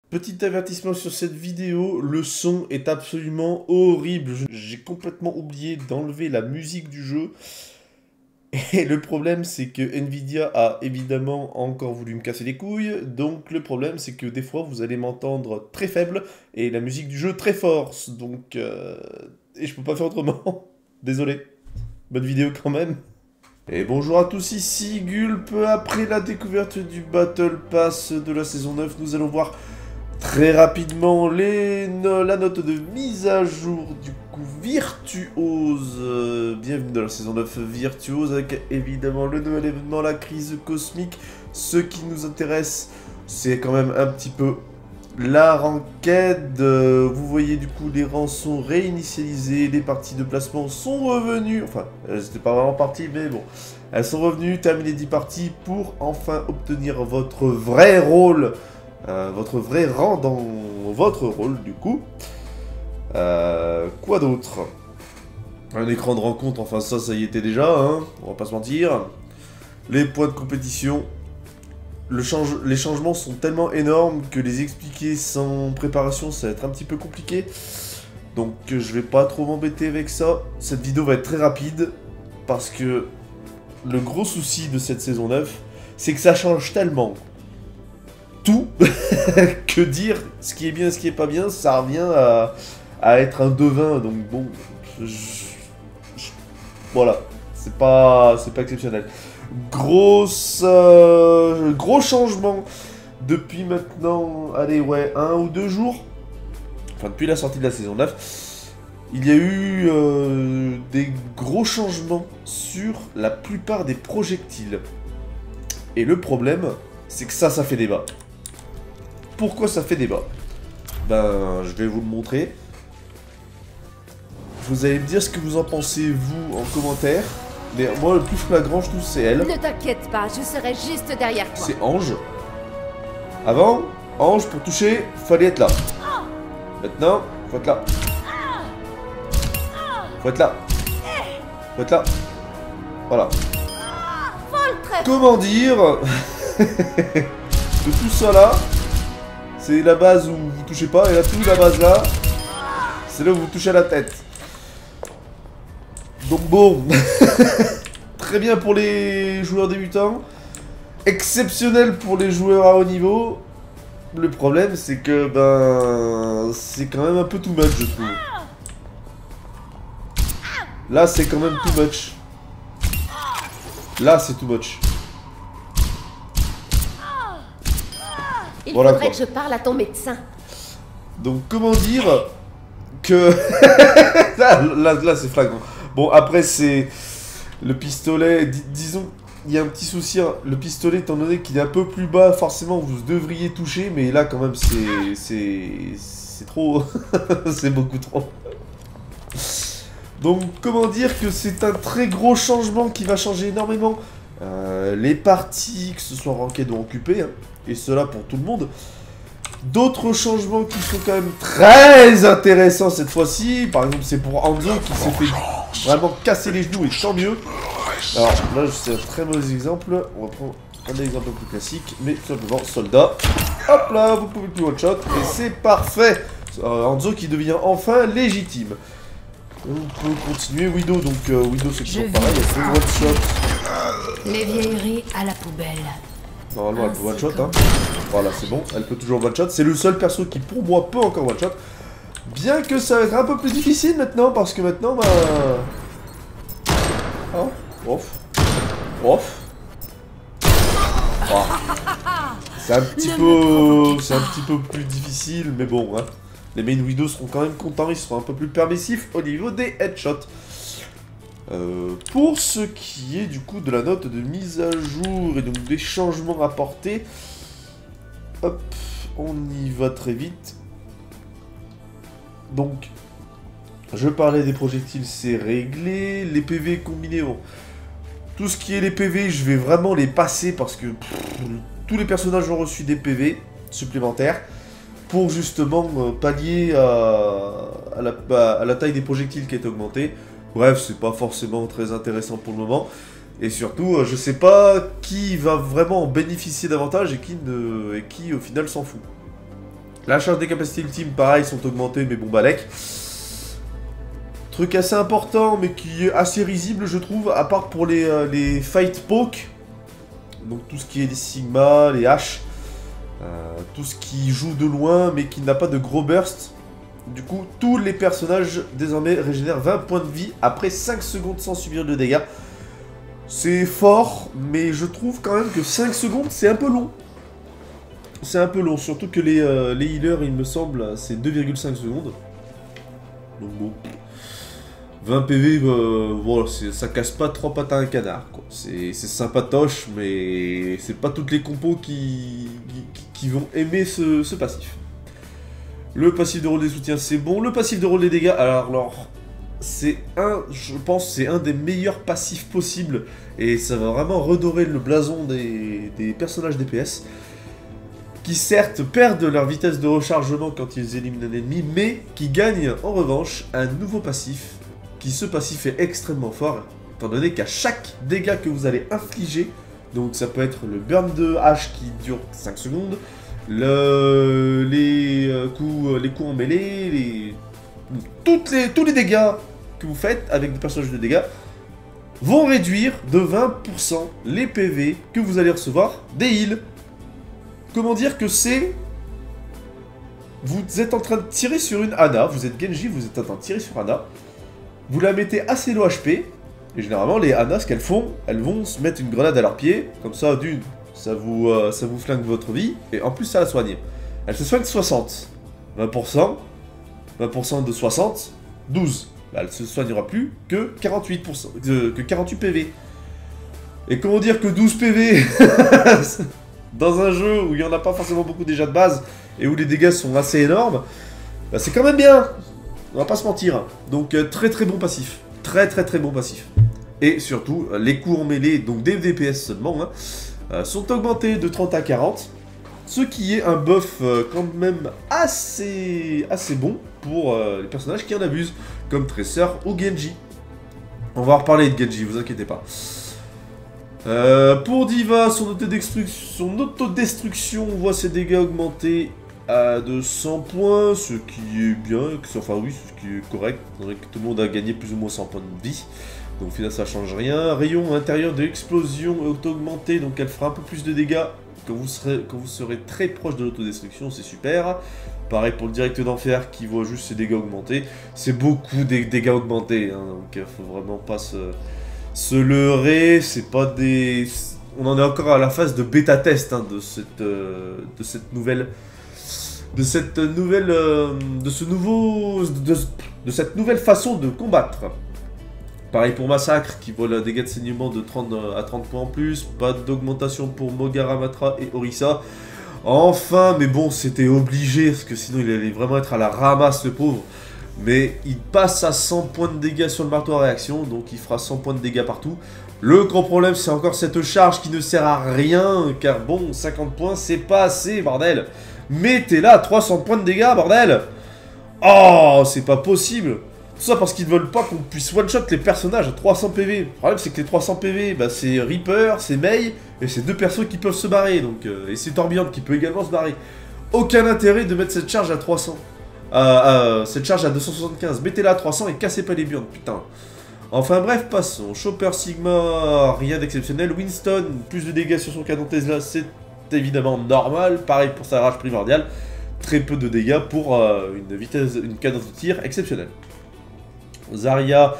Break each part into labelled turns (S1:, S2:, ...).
S1: Petit avertissement sur cette vidéo, le son est absolument horrible. J'ai complètement oublié d'enlever la musique du jeu. Et le problème, c'est que Nvidia a évidemment encore voulu me casser les couilles. Donc le problème, c'est que des fois, vous allez m'entendre très faible et la musique du jeu très fort. Donc, et je peux pas faire autrement. Désolé. Bonne vidéo quand même. Et bonjour à tous, ici Gulp. Après la découverte du Battle Pass de la saison 9, nous allons voir très rapidement la note de mise à jour du coup Virtuose. Bienvenue dans la saison 9 Virtuose avec évidemment le nouvel événement, la crise cosmique. Ce qui nous intéresse, c'est quand même un petit peu la ranked. Vous voyez du coup les rangs sont réinitialisés, les parties de placement sont revenues. Enfin, elles n'étaient pas vraiment parties, mais bon. Elles sont revenues, terminer 10 parties pour enfin obtenir votre vrai rôle. Votre vrai rang dans votre rôle du coup. Quoi d'autre? Un écran de rencontre, enfin ça y était déjà, hein, on va pas se mentir. Les points de compétition. Les changements sont tellement énormes que les expliquer sans préparation ça va être un petit peu compliqué. Donc je vais pas trop m'embêter avec ça. Cette vidéo va être très rapide parce que le gros souci de cette saison 9, c'est que ça change tellement tout que dire ce qui est bien, ce qui est pas bien, ça revient à être un devin. Donc bon, voilà, c'est pas exceptionnel. Gros changement depuis maintenant, allez ouais, 1 ou 2 jours, enfin depuis la sortie de la saison 9, il y a eu des gros changements sur la plupart des projectiles. Et le problème, c'est que ça fait débat. Pourquoi ça fait débat? Ben, je vais vous le montrer. Vous allez me dire ce que vous en pensez, vous, en commentaire. Mais moi, le plus flagrant, je trouve, c'est elle.
S2: Ne t'inquiète pas, je serai juste derrière toi.
S1: C'est Ange. Avant, Ange, pour toucher, fallait être là. Maintenant, faut être là. Faut être là. Faut être là. Voilà. Comment dire que tout ça là, c'est la base où vous touchez pas, et là, toute la base là, c'est là où vous touchez à la tête. Donc bon, très bien pour les joueurs débutants, exceptionnel pour les joueurs à haut niveau. Le problème, c'est que, ben, c'est quand même un peu too much, je trouve. Là, c'est quand même too much. Là, c'est too much.
S2: Il
S1: voilà
S2: faudrait
S1: quoi.
S2: que je parle à ton médecin.
S1: Donc, comment dire que... là c'est flagrant. Bon, après, c'est... Le pistolet, disons, il y a un petit souci. Hein. Le pistolet, étant donné qu'il est un peu plus bas, forcément, vous devriez toucher. Mais là, quand même, c'est trop... c'est beaucoup trop. Donc, comment dire que c'est un très gros changement qui va changer énormément les parties, que ce soit ranked ou occupées, hein, et cela pour tout le monde. D'autres changements qui sont quand même très intéressants cette fois-ci. Par exemple, c'est pour Hanzo qui s'est fait vraiment casser les genoux, et tant mieux. Alors là, c'est un très mauvais exemple. On va prendre un exemple plus classique, mais tout simplement soldat. Hop là, vous pouvez plus one-shot, et c'est parfait. Hanzo qui devient enfin légitime. On peut continuer. Widow, donc Widow c'est toujours pareil, elle fait one-shot.
S3: Les vieilleries à la poubelle.
S1: Normalement elle peut one-shot, hein. Voilà, c'est bon, elle peut toujours one-shot. C'est le seul perso qui pour moi peut encore one-shot. Bien que ça va être un peu plus difficile maintenant, parce que maintenant, bah... Hein? Off. Off. Oh. C'est un petit peu plus difficile, mais bon, hein. Les main widows seront quand même contents, ils seront un peu plus permissifs au niveau des headshots. Pour ce qui est du coup de la note de mise à jour et donc des changements apportés, hop, on y va très vite. Donc, je parlais des projectiles, c'est réglé. Les PV combinés, bon. Tout ce qui est les PV, je vais vraiment les passer parce que tous les personnages ont reçu des PV supplémentaires. Pour justement pallier à la taille des projectiles qui est augmentée. Bref, c'est pas forcément très intéressant pour le moment. Et surtout, je sais pas qui va vraiment en bénéficier davantage et qui au final s'en fout. La charge des capacités ultimes, pareil, sont augmentées, mais bon, balèque. Truc assez important, mais qui est assez risible, je trouve, à part pour les fight poke. Donc tout ce qui est les Sigma, les H. Tout ce qui joue de loin, mais qui n'a pas de gros burst. Du coup, tous les personnages, désormais, régénèrent 20 points de vie après 5 secondes sans subir de dégâts. C'est fort, mais je trouve quand même que 5 secondes, c'est un peu long. C'est un peu long, surtout que les healers, il me semble, c'est 2,5 secondes. Donc bon... 20 PV, voilà, ça casse pas 3 pattes à un canard, quoi. C'est sympatoche, mais c'est pas toutes les compos qui vont aimer ce passif. Le passif de rôle des soutiens, c'est bon. Le passif de rôle des dégâts, alors je pense, c'est un des meilleurs passifs possibles. Et ça va vraiment redorer le blason des personnages DPS. Qui certes perdent leur vitesse de rechargement quand ils éliminent un ennemi, mais qui gagnent en revanche un nouveau passif. Ce passif est extrêmement fort, étant donné qu'à chaque dégât que vous allez infliger, donc ça peut être le burn de hache qui dure 5 secondes, les coups en mêlée, tous les dégâts que vous faites avec des personnages de dégâts vont réduire de 20% les PV que vous allez recevoir des heals. Comment dire que c'est... Vous êtes en train de tirer sur une Ana, vous êtes Genji, vous êtes en train de tirer sur Ana, vous la mettez assez low HP, et généralement les Ana, ce qu'elles font, elles vont se mettre une grenade à leurs pieds, comme ça, d'une, ça vous flingue votre vie, et en plus ça la soigne. Elle se soigne 60, 20%, 20% de 60, 12. Bah, elle se soignera plus que 48%, que 48 PV. Et comment dire que 12 PV dans un jeu où il n'y en a pas forcément beaucoup déjà de base, et où les dégâts sont assez énormes, bah, c'est quand même bien. On va pas se mentir. Donc très très bon passif. Très bon passif. Et surtout, les coups en mêlée, donc des DPS seulement, hein, sont augmentés de 30 à 40. Ce qui est un buff quand même assez bon pour les personnages qui en abusent, comme Tracer ou Genji. On va en reparler de Genji, vous inquiétez pas. Pour Diva, son autodestruction, on voit ses dégâts augmenter de 100 points, ce qui est bien, enfin oui, ce qui est correct, que tout le monde a gagné plus ou moins 100 points de vie, donc au final ça change rien. Rayon intérieur de l'explosion est augmenté, donc elle fera un peu plus de dégâts quand vous serez très proche de l'autodestruction, c'est super. Pareil pour le direct d'enfer qui voit juste ses dégâts augmenter, c'est beaucoup des dégâts augmentés, hein, donc faut vraiment pas se leurrer, c'est pas des... On en est encore à la phase de bêta test hein, de cette nouvelle façon de combattre. Pareil pour Massacre, qui voit le dégât de saignement de 30 à 30 points en plus. Pas d'augmentation pour Mogaramatra et Orisa. Enfin, mais bon, c'était obligé, parce que sinon il allait vraiment être à la ramasse, le pauvre. Mais il passe à 100 points de dégâts sur le marteau à réaction, donc il fera 100 points de dégâts partout. Le gros problème, c'est encore cette charge qui ne sert à rien, car bon, 50 points, c'est pas assez, bordel. Mettez là 300 points de dégâts, bordel. Oh, c'est pas possible. Tout ça parce qu'ils ne veulent pas qu'on puisse one-shot les personnages à 300 PV. Le problème, c'est que les 300 PV, bah, c'est Reaper, c'est Mei, et c'est deux persos qui peuvent se barrer, donc, et c'est Torbjorn qui peut également se barrer. Aucun intérêt de mettre cette charge à 300. Cette charge à 275. Mettez-la à 300 et cassez pas les burnes, putain. Enfin bref, passons. Chopper Sigma, rien d'exceptionnel. Winston, plus de dégâts sur son canon Tesla, c'est évidemment normal. Pareil pour sa rage primordiale. Très peu de dégâts pour une cadence de tir exceptionnelle. Zarya,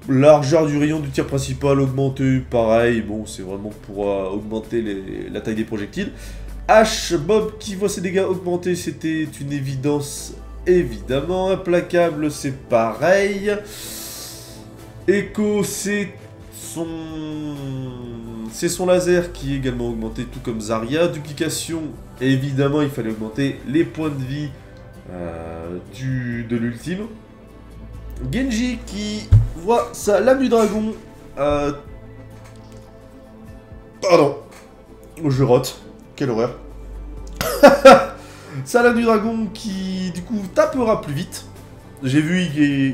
S1: largeur du rayon du tir principal augmentée, pareil. Bon, c'est vraiment pour augmenter la taille des projectiles. H, Bob qui voit ses dégâts augmenter, c'était une évidence, évidemment. Implacable, c'est pareil. Echo, c'est son laser qui est également augmenté, tout comme Zarya. Duplication, évidemment, il fallait augmenter les points de vie de l'ultime. Genji qui voit sa lame du dragon. Pardon, je rote. Quelle horreur. Sa lame du dragon qui, du coup, tapera plus vite. J'ai vu,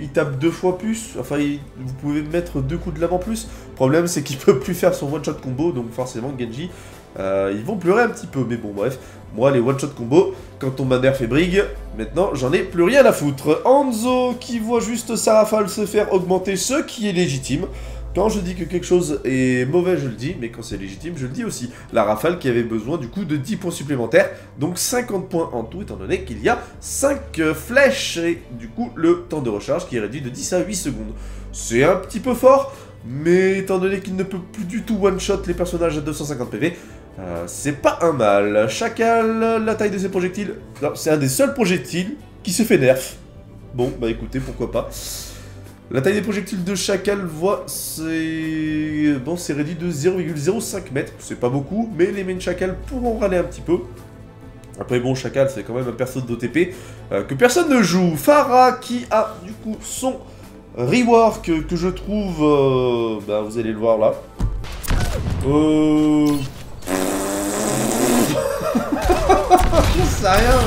S1: il tape 2 fois plus. Enfin, vous pouvez mettre 2 coups de lame en plus. Le problème, c'est qu'il peut plus faire son one-shot combo. Donc, forcément, Genji Ils vont pleurer un petit peu, mais bon, bref. Moi, les one-shot combo, quand on m'a nerfé Brig, maintenant, j'en ai plus rien à foutre. Hanzo, qui voit juste sa rafale se faire augmenter, ce qui est légitime. Quand je dis que quelque chose est mauvais, je le dis, mais quand c'est légitime, je le dis aussi. La rafale qui avait besoin, du coup, de 10 points supplémentaires, donc 50 points en tout, étant donné qu'il y a 5 flèches, et du coup, le temps de recharge qui est réduit de 10 à 8 secondes. C'est un petit peu fort, mais étant donné qu'il ne peut plus du tout one-shot les personnages à 250 PV, c'est pas un mal. Chacal, la taille de ses projectiles, c'est un des seuls projectiles qui se fait nerf. Bon, bah écoutez, pourquoi pas. La taille des projectiles de Chacal, c'est... Bon, c'est réduit de 0,05 mètres, c'est pas beaucoup, mais les mains de Chacal pourront râler un petit peu. Après, bon, Chacal, c'est quand même un perso d'OTP que personne ne joue. Pharah, qui a, du coup, son rework que je trouve... bah, vous allez le voir là. J'en sais rien.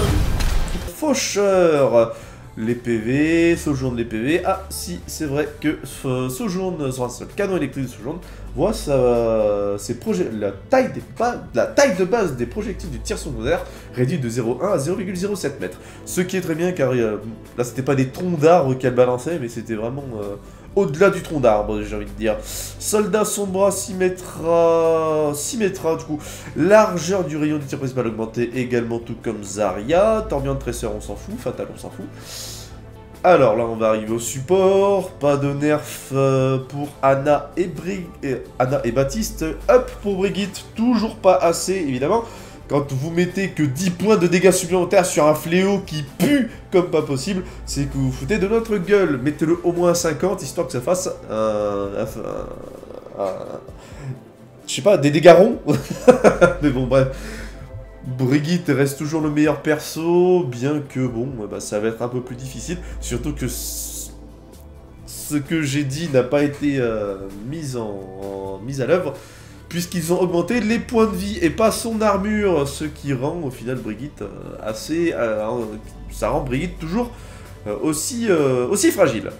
S1: Faucheur. Les PV, Sojourn les PV. Ah, si, c'est vrai que Sojourn, sur un seul canon électrique de Sojourn, voit la taille de base des projectiles du tir secondaire réduite de 0,1 à 0,07 mètres. Ce qui est très bien car là, c'était pas des troncs d'arbres qu'elle balançait, mais c'était vraiment au-delà du tronc d'arbre, j'ai envie de dire. Soldat Sombra s'y mettra, du coup. Largeur du rayon du tir principal augmenté également, tout comme Zarya. Torbion de Tresseur, on s'en fout. Fatal, on s'en fout. Alors là, on va arriver au support. Pas de nerf pour Anna et Baptiste. Up pour Brigitte, toujours pas assez, évidemment. Quand vous mettez que 10 points de dégâts supplémentaires sur un fléau qui pue comme pas possible, c'est que vous foutez de notre gueule. Mettez-le au moins à 50, histoire que ça fasse je sais pas, des dégâts ronds. Mais bon, bref. Brigitte reste toujours le meilleur perso, bien que, bon, bah, ça va être un peu plus difficile. Surtout que ce que j'ai dit n'a pas été mis à l'œuvre, puisqu'ils ont augmenté les points de vie et pas son armure, ce qui rend au final Brigitte assez... ça rend Brigitte toujours aussi fragile.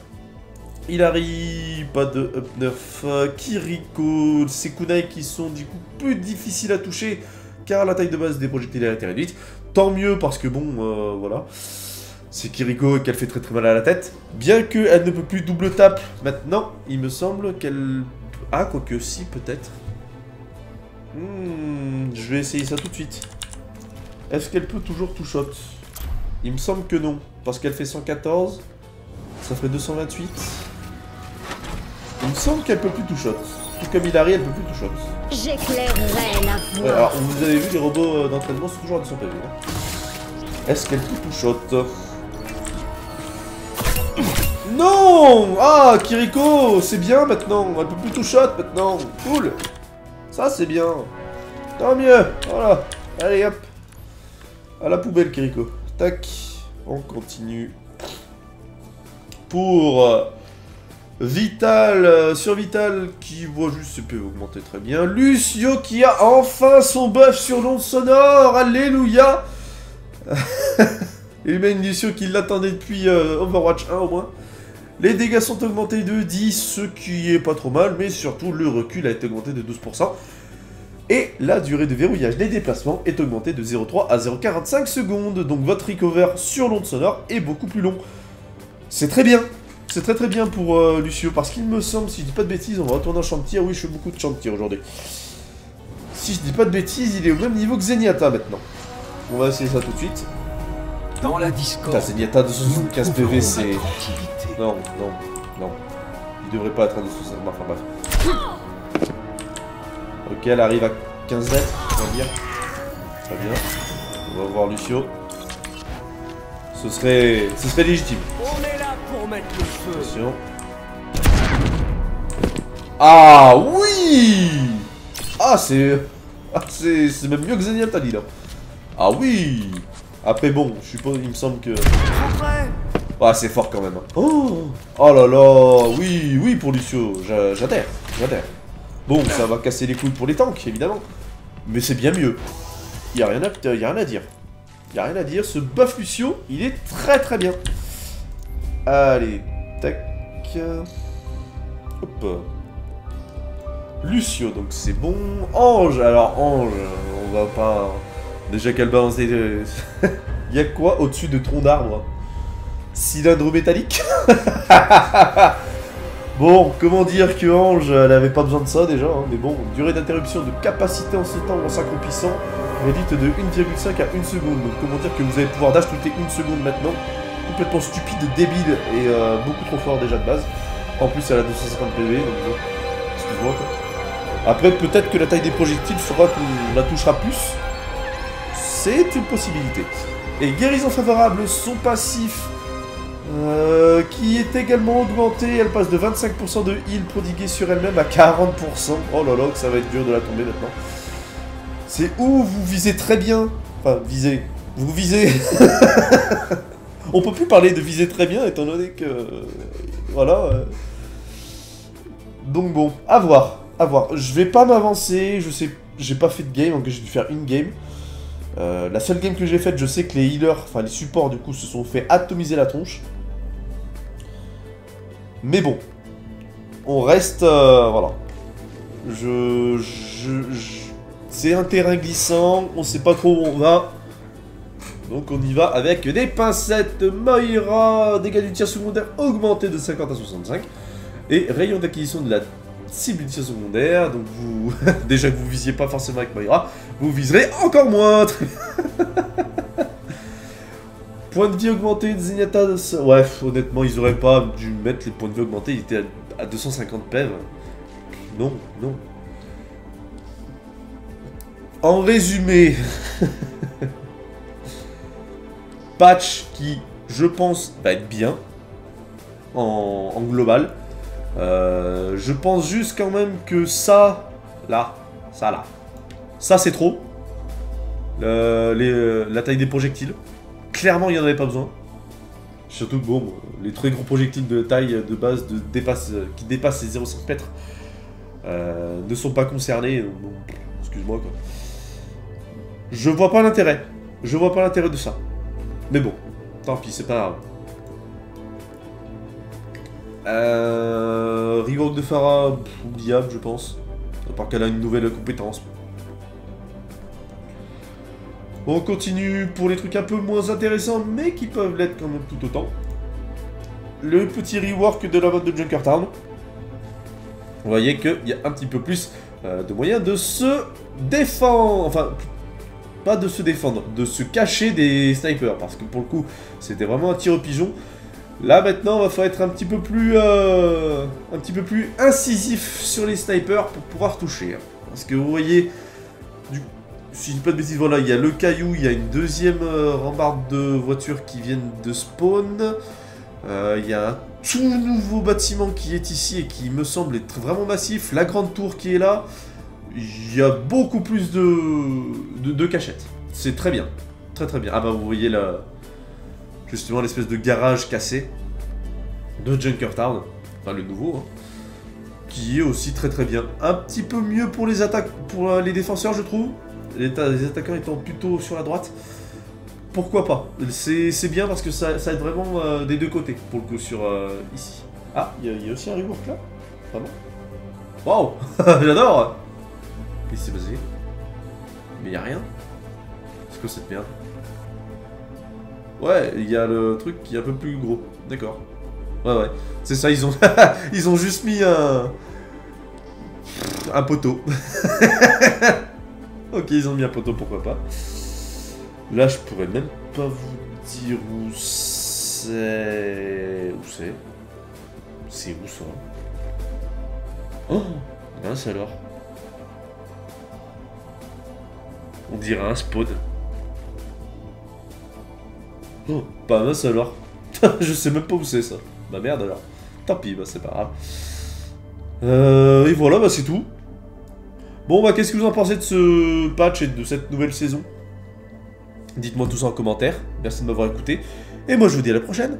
S1: Hilary, pas de up 9, Kiriko, ces kunai qui sont du coup plus difficiles à toucher, car la taille de base des projectiles a été réduite. Tant mieux parce que bon, voilà, c'est Kiriko et qu'elle fait très très mal à la tête. Bien qu'elle ne peut plus double tape maintenant, il me semble qu'elle... Ah, quoique si, peut-être. Je vais essayer ça tout de suite. Est-ce qu'elle peut toujours tout shot? Il me semble que non, parce qu'elle fait 114, ça ferait 228. Il me semble qu'elle peut plus tout shot. Tout comme Hilary, elle peut plus tout shot.
S2: J'éclairerai la voie.
S1: Ouais, alors, vous avez vu, les robots d'entraînement sont toujours à 200 PV. Hein. Est-ce qu'elle peut tout shot? Non! Ah, Kiriko, c'est bien maintenant. Elle peut plus tout shot maintenant. Cool. Ça, c'est bien. Tant mieux. Voilà. Allez, hop. À la poubelle, Kiriko. Tac. On continue. Pour Vital, sur Vital, qui voit juste ses PV augmenter très bien. Lucio, qui a enfin son buff sur l'onde sonore. Alléluia. Et même Lucio qui l'attendait depuis Overwatch 1 au moins. Les dégâts sont augmentés de 10, ce qui est pas trop mal, mais surtout le recul a été augmenté de 12%. Et la durée de verrouillage des déplacements est augmentée de 0,3 à 0,45 secondes. Donc votre recover sur l'onde sonore est beaucoup plus long. C'est très bien. C'est très très bien pour Lucio, parce qu'il me semble, si je dis pas de bêtises, on va retourner en champ de tir. Oui, je fais beaucoup de champ de tir aujourd'hui. Si je dis pas de bêtises, il est au même niveau que Zenyatta maintenant. On va essayer ça tout de suite.
S4: Dans la Discord.
S1: Putain, Zenyatta de 75 PV, c'est... Non, non, non. Il devrait pas être un de 60, enfin bref. Ok, elle arrive à 15 mètres, on va dire. Très bien. On va voir Lucio. Ce serait légitime.
S4: On est là pour mettre le feu.
S1: Attention. Ah oui! Ah, c'est même mieux que Zenyatta, dis là. Ah oui! Après bon, je suppose, il me semble que... Ah, c'est fort quand même. Hein. Oh là là, oui, oui pour Lucio, j'adhère. Bon, ça va casser les couilles pour les tanks, évidemment. Mais c'est bien mieux. Il n'y a rien à dire. Il n'y a rien à dire, ce buff Lucio, il est très très bien. Allez, tac. Hop. Lucio, donc c'est bon. Ange, alors Ange, on va pas... Déjà qu'elle balance des... Il y a quoi au-dessus de tronc d'arbre? Cylindre métallique. Bon, comment dire que Ange, elle avait pas besoin de ça déjà, hein, mais bon, durée d'interruption de capacité en sautant ou en s'accroupissant, réduite de 1,5 à 1 seconde. Donc comment dire que vous allez pouvoir d'ajouter 1 seconde maintenant. Complètement stupide, débile et beaucoup trop fort déjà de base. En plus, elle a 250 PV, donc bon, excuse-moi quoi. Après, peut-être que la taille des projectiles fera qu'on la touchera plus. C'est une possibilité. Et guérison favorable, son passif, qui est également augmenté. Elle passe de 25% de heal prodigué sur elle-même à 40%. Oh là là, que ça va être dur de la tomber maintenant. C'est où vous visez très bien. Enfin, visez. Vous visez. On peut plus parler de viser très bien, étant donné que... voilà. Donc bon, à voir. À voir. Je vais pas m'avancer, je sais... J'ai pas fait de game, donc j'ai dû faire une game. La seule game que j'ai faite, je sais que les healers, enfin les supports du coup, se sont fait atomiser la tronche. Mais bon. On reste... voilà. C'est un terrain glissant, on sait pas trop où on va. Donc on y va avec des pincettes. Moira, dégâts du tir secondaire augmenté de 50 à 65. Et rayon d'acquisition de la cible du tir secondaire. Donc vous, déjà que vous visiez pas forcément avec Moira, vous viserez encore moins. Point de vie augmenté de Zenyatta. Ouais, honnêtement, ils auraient pas dû mettre les points de vie augmentés. Ils étaient à 250 PEV. Non, non. En résumé... patch qui, je pense, va être bien en global. Je pense juste quand même que ça c'est trop. La taille des projectiles. Clairement, il n'y en avait pas besoin. Surtout que, bon, les très gros projectiles de taille de base qui dépassent les 0,5 mètres ne sont pas concernés. Bon, excuse-moi, quoi. Je vois pas l'intérêt. Je vois pas l'intérêt de ça. Mais bon, tant pis, c'est pas grave. Rework de Pharah, oubliable, je pense. À part qu'elle a une nouvelle compétence. On continue pour les trucs un peu moins intéressants, mais qui peuvent l'être quand même tout autant. Le petit rework de la mode de Junkertown. Vous voyez qu'il y a un petit peu plus de moyens de se défendre. Enfin... pas de se défendre, de se cacher des snipers, parce que pour le coup, c'était vraiment un tir au pigeon. Là, maintenant, il va falloir être un petit peu plus incisif sur les snipers pour pouvoir toucher. Hein. Parce que vous voyez, si je dis pas de bêtises, voilà, il y a le caillou, il y a une deuxième rambarde de voitures qui viennent de spawn. Il y a un tout nouveau bâtiment qui est ici et qui me semble être vraiment massif. La grande tour qui est là. Il y a beaucoup plus de cachettes. C'est très bien. Très très bien. Ah bah vous voyez là, justement l'espèce de garage cassé de Junkertown. Enfin le nouveau. Hein, qui est aussi très très bien. Un petit peu mieux pour les attaques, pour les défenseurs je trouve. Les attaquants étant plutôt sur la droite. Pourquoi pas. C'est bien parce que ça aide vraiment des deux côtés. Pour le coup sur ici. Ah, il y a aussi un rework là. Vraiment. Waouh. J'adore. Qu'est-ce qui s'est passé? Mais y a rien. C'est quoi cette merde? Ouais, il y a le truc qui est un peu plus gros. D'accord. Ouais, ouais. C'est ça, ils ont... ils ont juste mis un poteau. Ok, ils ont mis un poteau, pourquoi pas. Là, je pourrais même pas vous dire où c'est... Où c'est? C'est où ça? Oh, mince alors. On dirait un spawn. Oh, pas mince alors. Je sais même pas où c'est ça. Bah merde alors. Tant pis, bah c'est pas grave. Et voilà, bah c'est tout. Bon bah qu'est-ce que vous en pensez de ce patch et de cette nouvelle saison? Dites-moi tout ça en commentaire. Merci de m'avoir écouté. Et moi je vous dis à la prochaine.